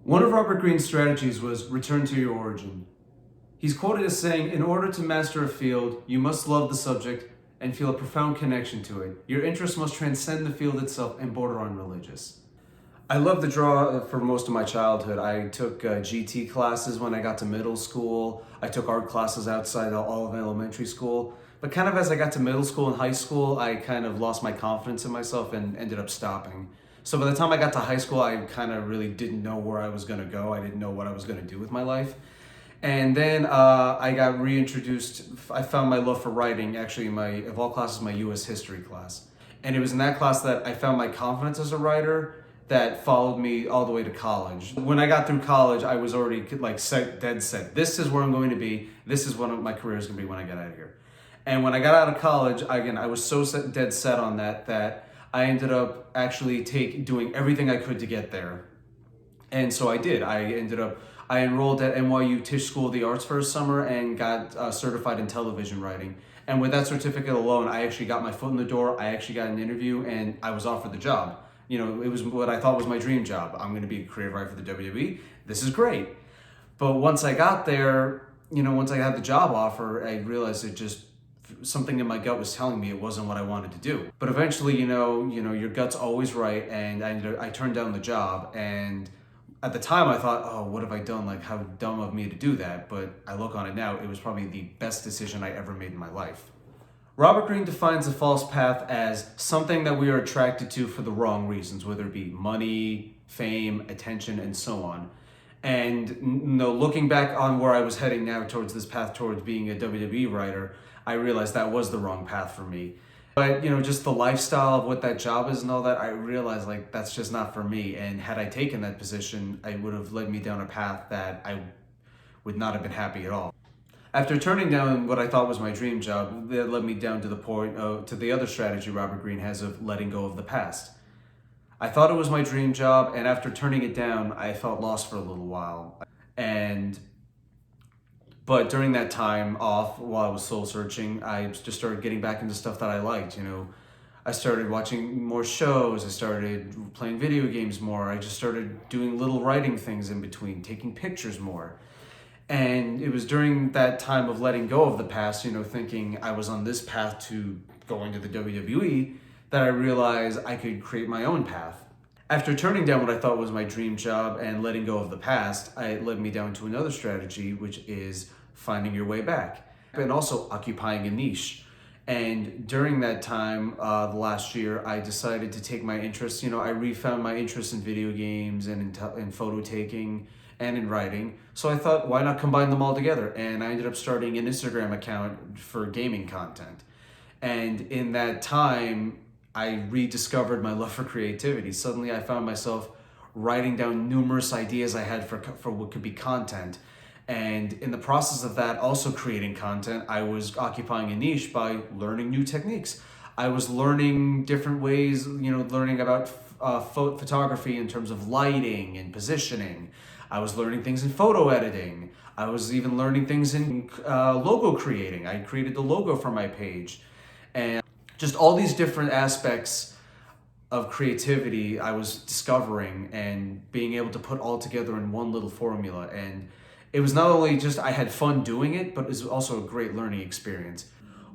One of Robert Greene's strategies was return to your origin. He's quoted as saying, "In order to master a field, you must love the subject and feel a profound connection to it. Your interest must transcend the field itself and border on religious." I loved to draw for most of my childhood. I took GT classes when I got to middle school. I took art classes outside all of elementary school. But kind of as I got to middle school and high school, I kind of lost my confidence in myself and ended up stopping. So by the time I got to high school, I kind of really didn't know where I was going to go. I didn't know what I was going to do with my life. And then I got reintroduced. I found my love for writing, actually, of all classes, my US history class. And it was in that class that I found my confidence as a writer that followed me all the way to college. When I got through college, I was already dead set. This is where I'm going to be. This is what my career is going to be when I get out of here. And when I got out of college, again, I was so dead set on that I ended up actually doing everything I could to get there. And so I did. I enrolled at NYU Tisch School of the Arts for a summer and got certified in television writing. And with that certificate alone, I actually got my foot in the door. I actually got an interview and I was offered the job. You know, it was what I thought was my dream job. I'm going to be a creative writer for the WWE. This is great. But once I got there, once I had the job offer, I realized something in my gut was telling me it wasn't what I wanted to do. But eventually, your gut's always right, and I turned down the job. And at the time, I thought, oh, what have I done? Like, how dumb of me to do that. But I look on it now, it was probably the best decision I ever made in my life. Robert Greene defines a false path as something that we are attracted to for the wrong reasons, whether it be money, fame, attention, and so on. And looking back on where I was heading now towards this path towards being a WWE writer, I realized that was the wrong path for me. But, just the lifestyle of what that job is and all that, I realized that's just not for me. And had I taken that position, it would have led me down a path that I would not have been happy at all. After turning down what I thought was my dream job, that led me down to the point to the other strategy Robert Greene has of letting go of the past. I thought it was my dream job, and after turning it down, I felt lost for a little while. But during that time off, while I was soul searching, I just started getting back into stuff that I liked. I started watching more shows. I started playing video games more. I just started doing little writing things in between, taking pictures more. And it was during that time of letting go of the past, thinking I was on this path to going to the WWE, that I realized I could create my own path. After turning down what I thought was my dream job and letting go of the past, it led me down to another strategy, which is finding your way back and also occupying a niche. And during that time, the last year, I decided to take my interest. I refound my interest in video games and in photo taking and in writing. So I thought, why not combine them all together? And I ended up starting an Instagram account for gaming content. And in that time, I rediscovered my love for creativity. Suddenly I found myself writing down numerous ideas I had for what could be content. And in the process of that, also creating content, I was occupying a niche by learning new techniques. I was learning different ways, learning about photography in terms of lighting and positioning. I was learning things in photo editing. I was even learning things in logo creating. I created the logo for my page. And just all these different aspects of creativity I was discovering and being able to put all together in one little formula. And it was not only just I had fun doing it, but it was also a great learning experience.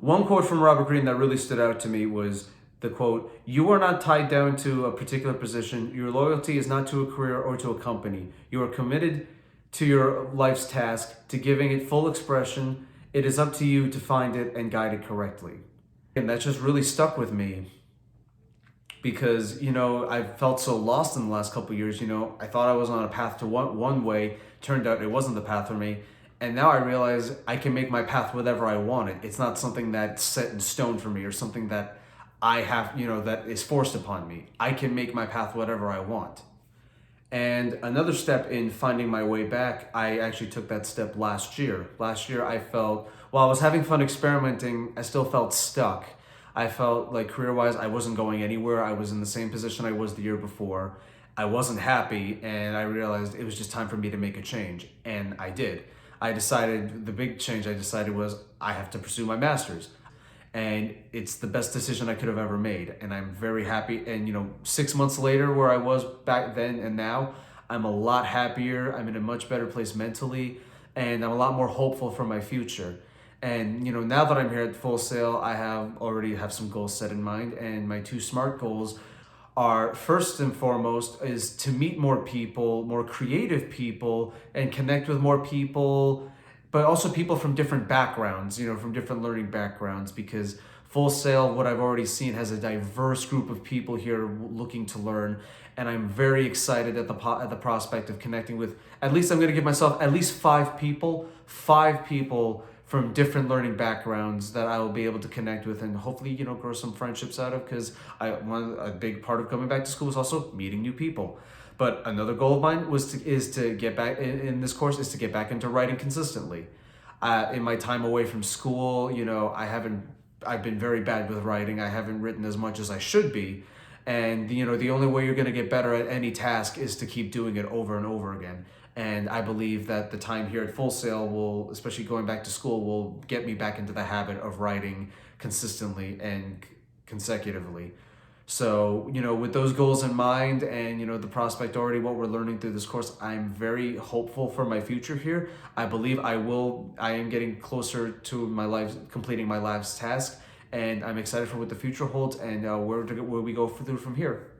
One quote from Robert Greene that really stood out to me was the quote, "You are not tied down to a particular position. Your loyalty is not to a career or to a company. You are committed to your life's task, to giving it full expression. It is up to you to find it and guide it correctly." And that just really stuck with me because, I felt so lost in the last couple of years. I thought I was on a path to one way. Turned out it wasn't the path for me. And now I realize I can make my path whatever I want it. It's not something that's set in stone for me or something that I have, that is forced upon me. I can make my path whatever I want. And another step in finding my way back, I actually took that step last year. Last year I felt, while I was having fun experimenting, I still felt stuck. I felt like career-wise, I wasn't going anywhere. I was in the same position I was the year before. I wasn't happy, and I realized it was just time for me to make a change, and I did. The big change I decided was I have to pursue my master's. And it's the best decision I could have ever made. And I'm very happy. And 6 months later, where I was back then and now, I'm a lot happier. I'm in a much better place mentally, and I'm a lot more hopeful for my future. And now that I'm here at Full Sail, I have already have some goals set in mind, and my two SMART goals are first and foremost is to meet more people, more creative people, and connect with more people, but also people from different backgrounds, from different learning backgrounds, because Full Sail, what I've already seen, has a diverse group of people here looking to learn, and I'm very excited at the prospect of connecting with at least I'm going to give myself at least five people from different learning backgrounds that I will be able to connect with and hopefully grow some friendships out of, because a big part of coming back to school is also meeting new people. But another goal of mine is to get back in this course is to get back into writing consistently. In my time away from school, I've been very bad with writing. I haven't written as much as I should be. And the only way you're going to get better at any task is to keep doing it over and over again. And I believe that the time here at Full Sail will, especially going back to school, will get me back into the habit of writing consistently and consecutively. So, with those goals in mind and, the prospect already, what we're learning through this course, I'm very hopeful for my future here. I believe I am getting closer to completing my life's task, and I'm excited for what the future holds and where we go through from here.